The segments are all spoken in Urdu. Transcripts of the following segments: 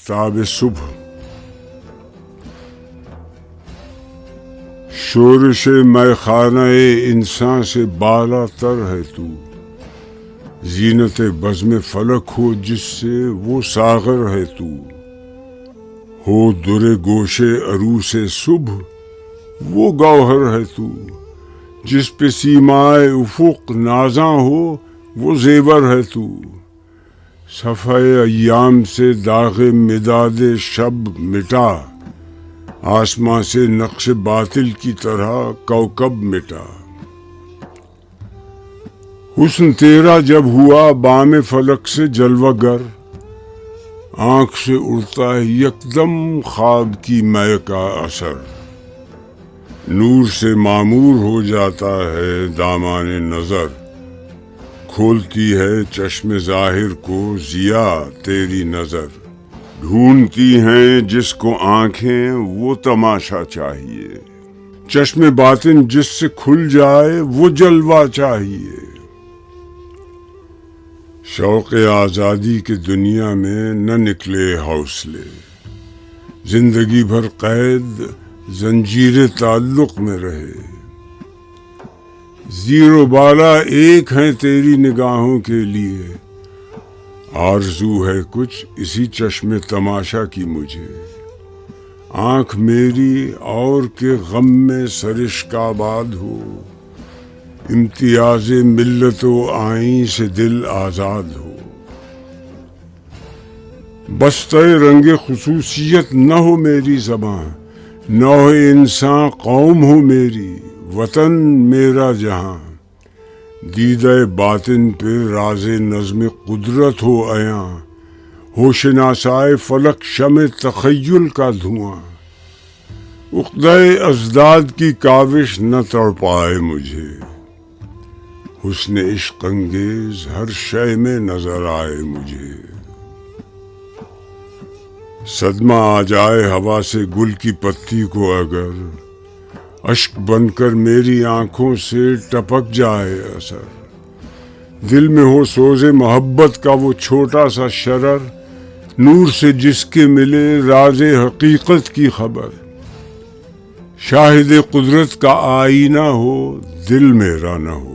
آفتاب صبح، شورش میخانہ انسان سے بالا تر ہے تو، زینت بزم فلک ہو جس سے وہ ساغر ہے تو، ہو در گوشے عروس صبح وہ گوہر ہے تو، جس پہ سیمائے افق نازاں ہو وہ زیور ہے تو، صفحۂ ایام سے داغ مداد شب مٹا، آسماں سے نقش باطل کی طرح کوکب مٹا، حسن تیرا جب ہوا بام فلک سے جلوہ گر، آنکھ سے اڑتا ہے یکدم خواب کی مے کا اثر، نور سے معمور ہو جاتا ہے دامان نظر، کھولتی ہے چشم ظاہر کو ضیا تیری نظر، ڈھونڈتی ہیں جس کو آنکھیں وہ تماشا چاہیے، چشم باطن جس سے کھل جائے وہ جلوہ چاہیے، شوق آزادی کی دنیا میں نہ نکلے حوصلے، زندگی بھر قید زنجیر تعلق میں رہے، زیر و بالا ایک ہیں تیری نگاہوں کے لیے، آرزو ہے کچھ اسی چشم تماشا کی مجھے، آنکھ میری اور کے غم میں سرشک آباد ہو، امتیاز ملت و آئین سے دل آزاد ہو، بستہ رنگ خصوصیت نہ ہو میری زباں، نوع انسان قوم ہو میری، وطن میرا جہاں، دیدہ باطن پہ راز نظم قدرت ہو عیاں، ہو شناسائے فلک شمع تخیل کا دھواں، عقدہ ازداد کی کاوش نہ تڑ پائے مجھے، حسن عشق انگیز ہر شے میں نظر آئے مجھے، صدمہ آ جائے ہوا سے گل کی پتی کو اگر، اشک بن کر میری آنکھوں سے ٹپک جائے اثر، دل میں ہو سوز محبت کا وہ چھوٹا سا شرر، نور سے جس کے ملے راز حقیقت کی خبر، شاہد قدرت کا آئینہ ہو دل میرا نہ ہو،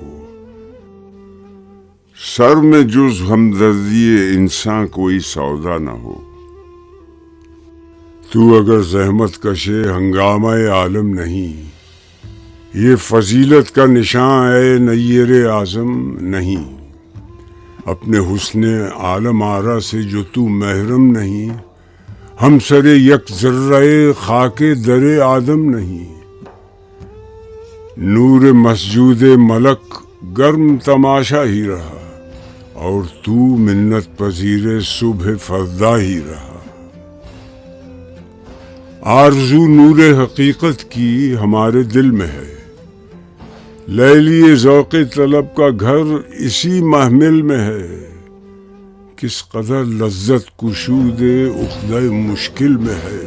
سر میں جز ہمدردی انسان کوئی سودا نہ ہو، تو اگر زحمت کشے ہنگامہ عالم نہیں، یہ فضیلت کا نشان ہے نیر اعظم نہیں، اپنے حسن عالم آرا سے جو تو محرم نہیں، ہم سر یک ذرہ خاک در آدم نہیں، نور مسجود ملک گرم تماشا ہی رہا، اور تو منت پذیر صبح فردا ہی رہا، آرزو نور حقیقت کی ہمارے دل میں ہے، لیلی ذوق طلب کا گھر اسی محمل میں ہے، کس قدر لذت کشود عقدہ مشکل میں ہے،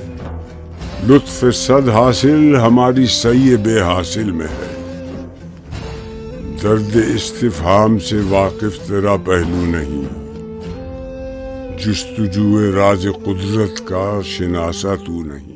لطف صد حاصل ہماری سعی بے حاصل میں ہے، درد استفہام سے واقف تیرا پہلو نہیں، جستجو راز قدرت کا شناسا تو نہیں۔